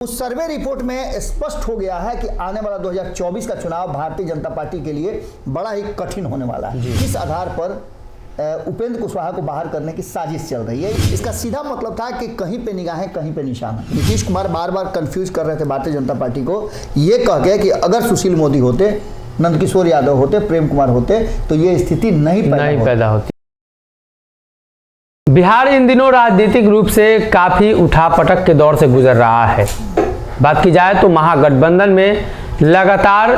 उस survey report में स्पष्ट हो गया है कि आने वाला 2024 का चुनाव भारतीय जनता पार्टी के लिए बड़ा ही कठिन होने वाला है। इस आधार पर उपेंद्र कुशवाहा को बाहर करने की साजिश चल रही है। इसका सीधा मतलब था कि कहीं पे निगाहें कहीं पे निशाना। नीतीश कुमार बार बार कंफ्यूज कर रहे थे भारतीय जनता पार्टी को, ये कह के कि अगर सुशील मोदी होते, नंदकिशोर यादव होते, प्रेम कुमार होते तो ये स्थिति नहीं पैदा होती। बिहार इन दिनों राजनीतिक रूप से काफी उठापटक के दौर से गुजर रहा है। बात की जाए तो महागठबंधन में लगातार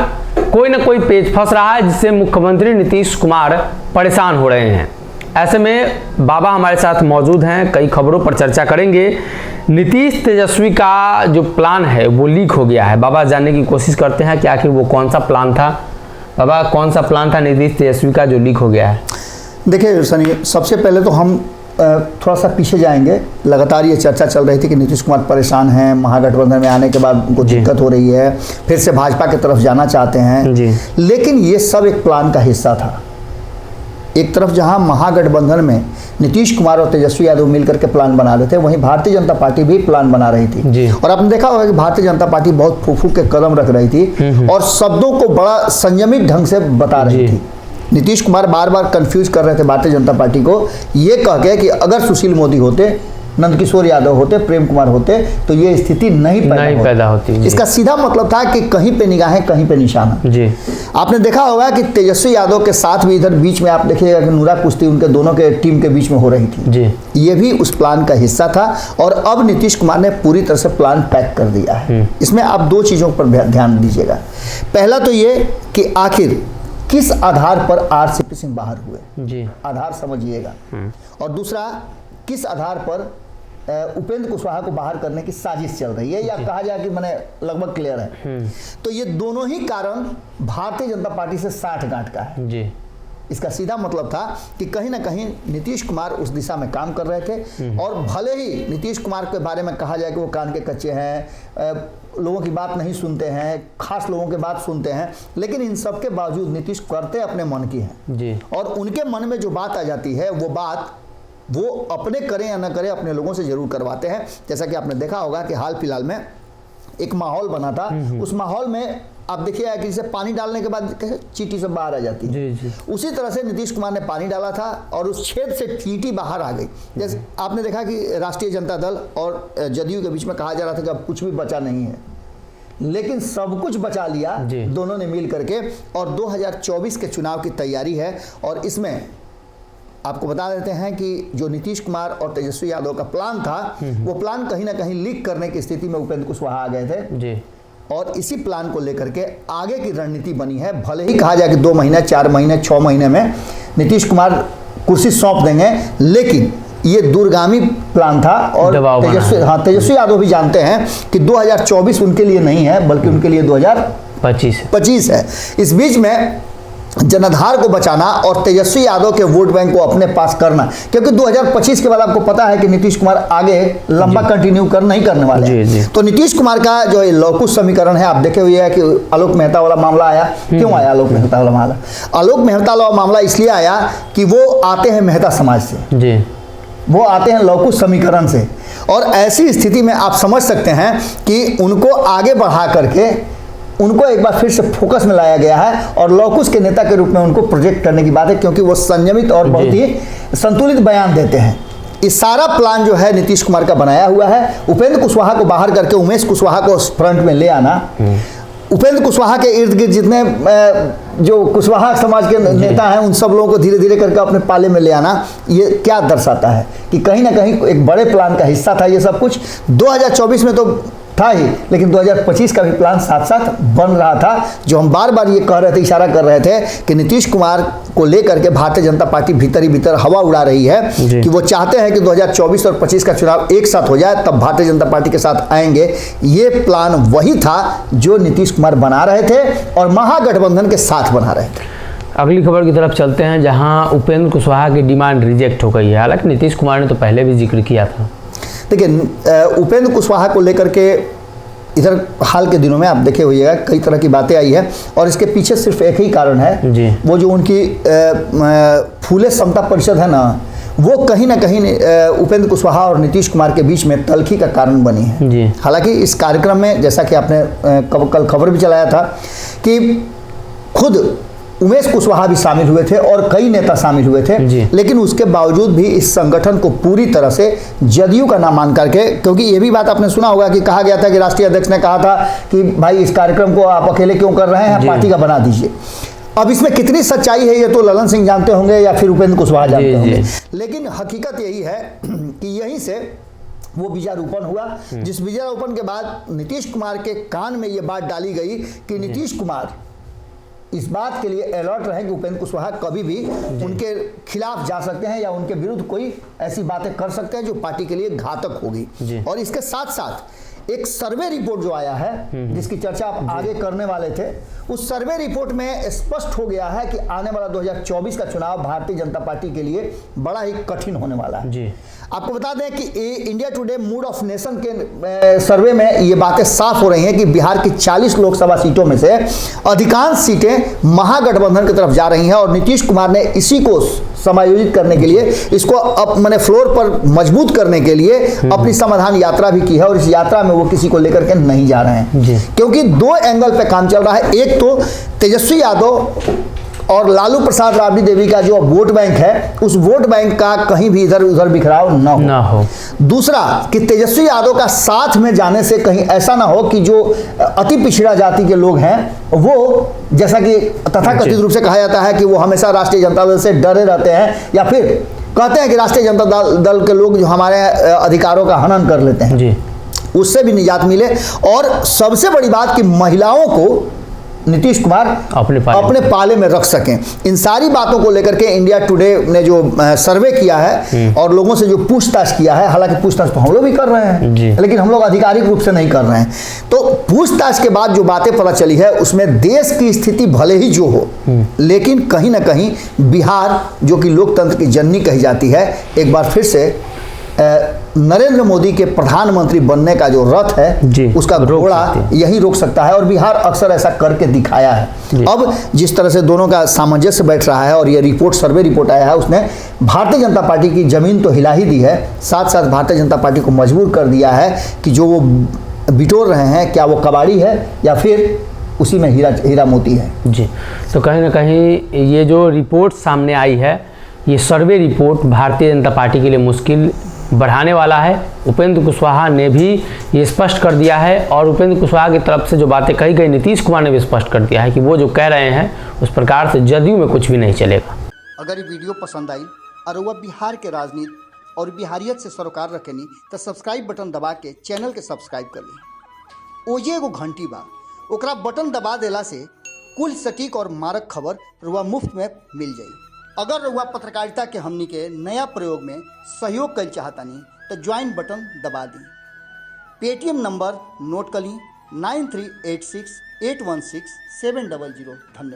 कोई न कोई पेच फंस रहा है, जिससे मुख्यमंत्री नीतीश कुमार परेशान हो रहे हैं। ऐसे में बाबा हमारे साथ मौजूद हैं, कई खबरों पर चर्चा करेंगे। नीतीश तेजस्वी का जो प्लान है वो लीक हो गया है। बाबा जानने की कोशिश करते हैं कि आखिर वो कौन सा प्लान था। बाबा, कौन सा प्लान था नीतीश तेजस्वी का जो लीक हो गया है? देखिए सनी, सबसे पहले तो हम थोड़ा सा पीछे जाएंगे। लगातार ये चर्चा चल रही थी कि नीतीश कुमार परेशान हैं, महागठबंधन में आने के बाद उनको दिक्कत हो रही है, फिर से भाजपा की तरफ जाना चाहते हैं जी। लेकिन ये सब एक प्लान का हिस्सा था। एक तरफ जहां महागठबंधन में नीतीश कुमार और तेजस्वी यादव मिलकर के प्लान बना रहे थे, वहीं भारतीय जनता पार्टी भी प्लान बना रही थी जी। और आपने देखा होगा कि भारतीय जनता पार्टी बहुत फूफू के कदम रख रही थी और शब्दों को बड़ा संयमित ढंग से बता रही थी। नीतीश कुमार बार बार कंफ्यूज कर रहे थे भारतीय जनता पार्टी को, ये कह के कि अगर सुशील मोदी होते, नंदकिशोर यादव होते, प्रेम कुमार होते तो ये स्थिति नहीं पैदा होती। इसका सीधा मतलब था कि कहीं पे निगाहें कहीं पे निशाना जी। आपने देखा होगा कि तेजस्वी यादव के साथ भी इधर बीच में आप देखिएगा कि नूरा कुश्ती उनके दोनों के टीम के बीच में हो रही थी जी। ये भी उस प्लान का हिस्सा था और अब नीतीश कुमार ने पूरी तरह से प्लान पैक कर दिया है। इसमें आप दो चीजों पर ध्यान दीजिएगा। पहला तो ये कि आखिर किस आधार पर आरसीपी सिंह बाहर हुए जी, आधार समझिएगा। और दूसरा, किस आधार पर उपेंद्र कुशवाहा को बाहर करने की साजिश चल रही है, या कहा जाए कि मैंने लगभग क्लियर है। तो ये दोनों ही कारण भारतीय जनता पार्टी से साठ गांठ का है जी। इसका सीधा मतलब था कि कहीं ना कहीं नीतीश कुमार उस दिशा में काम कर रहे थे। और भले ही नीतीश कुमार के बारे में कहा जाए कि वो कान के कच्चे हैं, लोगों की बात नहीं सुनते हैं, खास लोगों की बात सुनते हैं, लेकिन इन सब के बावजूद नीतीश करते अपने मन की है जी। और उनके मन में जो बात आ जाती है वो बात वो अपने करें या न करें अपने लोगों से जरूर करवाते हैं। जैसा कि आपने देखा होगा कि हाल फिलहाल में एक माहौल बना था, उस माहौल में आप देखिए कि जैसे पानी डालने के बाद चींटी सब बाहर आ जाती है जी जी। उसी तरह से नीतीश कुमार ने पानी डाला था और उस छेद से चींटी बाहर आ गई। जैसे आपने देखा कि राष्ट्रीय जनता दल और जदयू के बीच में कहा जा रहा था कि अब कुछ भी बचा नहीं है, लेकिन सब कुछ बचा लिया दोनों ने मिल करके। और 2024 के चुनाव की तैयारी है और इसमें आपको बता देते हैं कि जो नीतीश कुमार और तेजस्वी यादव का प्लान था वो प्लान कहीं ना कहीं लीक करने की स्थिति में उपेंद्र कुशवाहा आ गए थे जी। और इसी प्लान को लेकर के आगे की रणनीति बनी है। भले ही कहा जाए कि 2 महीने, 4 महीने, 6 महीने में नीतीश कुमार कुर्सी सौंप देंगे, लेकिन ये दूरगामी प्लान था। और तेजस्वी यादव भी जानते हैं कि 2024 उनके लिए नहीं है, बल्कि उनके लिए 2025 है। इस बीच में जनाधार को बचाना और तेजस्वी यादव के वोट बैंक को अपने पास करना, क्योंकि 2025 के बाद आपको पता है कि नीतीश कुमार आगे लंबा कंटिन्यू नहीं करने वाले हैं। तो नीतीश कुमार का जो लौकुश समीकरण है, आप देखे हुए है कि आलोक मेहता वाला मामला आया। क्यों आया आलोक मेहता वाला मामला? आलोक मेहता वाला मामला इसलिए आया कि वो आते हैं मेहता समाज से जी, वो आते हैं लौकुश समीकरण से। और ऐसी स्थिति में आप समझ सकते हैं कि उनको आगे बढ़ा करके उनको एक बार फिर से फोकस में लाया गया है और लौकुश के नेता के रूप में उनको प्रोजेक्ट करने की बात है, क्योंकि वो संयमित और बहुत ही संतुलित बयान देते हैं। इस सारा प्लान जो है नीतीश कुमार का बनाया हुआ है। उपेंद्र कुशवाहा को बाहर करके उमेश कुशवाहा को फ्रंट में ले आना, उपेंद्र कुशवाहा के इर्द गिर्द जितने जो कुशवाहा समाज के नेता हैं उन सब लोगों को धीरे धीरे करके अपने पाले में ले आना, ये क्या दर्शाता है कि कहीं ना कहीं एक बड़े प्लान का हिस्सा था ये सब कुछ। 2024 में तो था ही, लेकिन 2025 का भी प्लान साथ साथ बन रहा था। जो हम बार बार ये कह रहे थे, इशारा कर रहे थे कि नीतीश कुमार को लेकर के भारतीय जनता पार्टी भीतर ही भीतर हवा उड़ा रही है कि वो चाहते हैं कि 2024 और 25 का चुनाव एक साथ हो जाए, तब भारतीय जनता पार्टी के साथ आएंगे। ये प्लान वही था जो नीतीश कुमार बना रहे थे और महागठबंधन के साथ बना रहे थे। अगली खबर की तरफ चलते हैं, जहां उपेंद्र कुशवाहा की डिमांड रिजेक्ट हो गई है। हालांकि नीतीश कुमार ने तो पहले भी जिक्र किया था। देखिए, उपेंद्र कुशवाहा को लेकर के इधर हाल के दिनों में आप देखे हुए कई तरह की बातें आई है और इसके पीछे सिर्फ एक ही कारण है जी। वो जो उनकी फूले समता परिषद है ना, वो कहीं ना कहीं उपेंद्र कुशवाहा और नीतीश कुमार के बीच में तल्खी का कारण बनी है जी। हालांकि इस कार्यक्रम में जैसा कि आपने कल खबर भी चलाया था कि खुद उमेश कुशवाहा भी शामिल हुए थे और कई नेता शामिल हुए थे, लेकिन उसके बावजूद भी इस संगठन को पूरी तरह से जदयू का नाम मान करके, क्योंकि ये भी बात आपने सुना होगा कि कहा गया था कि राष्ट्रीय अध्यक्ष ने कहा था कि भाई इस कार्यक्रम को आप अकेले क्यों कर रहे हैं, पार्टी का बना दीजिए। अब इसमें कितनी सच्चाई है ये तो ललन सिंह जानते होंगे या फिर उपेंद्र कुशवाहा जानते होंगे, लेकिन हकीकत यही है कि यहीं से वो बीजारोपण हुआ, जिस बीजारोपण के बाद नीतीश कुमार के कान में ये बात डाली गई कि नीतीश कुमार इस बात के लिए अलर्ट रहे कि उपेंद्र कुशवाहा कभी भी उनके खिलाफ जा सकते हैं या उनके विरुद्ध कोई ऐसी बातें कर सकते हैं जो पार्टी के लिए घातक होगी। और इसके साथ साथ एक सर्वे रिपोर्ट जो आया है जिसकी चर्चा आप आगे करने वाले थे, उस सर्वे रिपोर्ट में स्पष्ट हो गया है कि आने वाला 2024 का चुनाव भारतीय जनता पार्टी के लिए बड़ा ही कठिन होने वाला है जी। आपको बता दें कि India today mood off nation के सर्वे में ये बातें साफ हो रही हैं कि बिहार की 40 लोकसभा सीटों में से अधिकांश सीटें महागठबंधन की तरफ जा रही हैं और नीतीश कुमार ने इसी को समायोजित करने के लिए, इसको अब मैंने फ्लोर पर मजबूत करने के लिए अपनी समाधान यात्रा भी की है और इस यात्रा में वो किसी को लेकर के नहीं जा रहे हैं क्योंकि दो एंगल पे काम चल रहा है। एक तो तेजस्वी यादव और लालू प्रसाद राबड़ी देवी का जो वोट बैंक है, उस वोट बैंक का कहीं भी इधर उधर बिखराव न हो। दूसरा कि तेजस्वी यादव का साथ में जाने से कहीं ऐसा ना हो कि जो अति पिछड़ा जाति के लोग हैं वो, जैसा कि तथाकथित रूप से कहा जाता है कि वो हमेशा राष्ट्रीय जनता दल से डरे रहते हैं या फिर कहते हैं कि राष्ट्रीय जनता दल के लोग जो हमारे अधिकारों का हनन कर लेते हैं जी, उससे भी निजात मिले। और सबसे बड़ी बात कि महिलाओं को नीतीश कुमार अपने पाले में रख सकें। इन सारी बातों को लेकर के इंडिया टुडे ने जो सर्वे किया है और लोगों से जो पूछताछ किया है, हालांकि पूछताछ तो हम लोग भी कर रहे हैं लेकिन हम लोग आधिकारिक रूप से नहीं कर रहे हैं, तो पूछताछ के बाद जो बातें पता चली है उसमें देश की स्थिति भले ही जो हो, लेकिन कहीं ना कहीं बिहार जो कि लोकतंत्र की जननी कही जाती है, एक बार फिर से नरेंद्र मोदी के प्रधानमंत्री बनने का जो रथ है उसका घोड़ा यही रोक सकता है और बिहार अक्सर ऐसा करके दिखाया है। अब जिस तरह से दोनों का सामंजस्य बैठ रहा है और ये रिपोर्ट, सर्वे रिपोर्ट आया है, उसने भारतीय जनता पार्टी की जमीन तो हिला ही दी है, साथ साथ भारतीय जनता पार्टी को मजबूर कर दिया है कि जो वो बिटोर रहे हैं क्या वो कबाड़ी है या फिर उसी में हीरा मोती है जी। तो कहीं ना कहीं ये जो रिपोर्ट सामने आई है, ये survey report Bharatiya Janata party के लिए मुश्किल बढ़ाने वाला है। उपेंद्र कुशवाहा ने भी ये स्पष्ट कर दिया है और उपेंद्र कुशवाहा की तरफ से जो बातें कही गई, नीतीश कुमार ने भी स्पष्ट कर दिया है कि वो जो कह रहे हैं उस प्रकार से जदयू में कुछ भी नहीं चलेगा। अगर ये वीडियो पसंद आई और वह बिहार के राजनीति और बिहारियत से सरोकार रखेनी तो सब्सक्राइब बटन दबा के चैनल के सब्सक्राइब कर ली। ओजे एगो घंटी बा, ओकरा बटन दबा देला से कुल सटीक और मारक खबर रुआ मुफ्त में मिल जाई। अगर रुआ पत्रकारिता के हमनी के नया प्रयोग में सहयोग कर चाहतानी तो ज्वाइन बटन दबा दी। पेटीएम नंबर नोट कर ली 9386816700। धन्यवाद।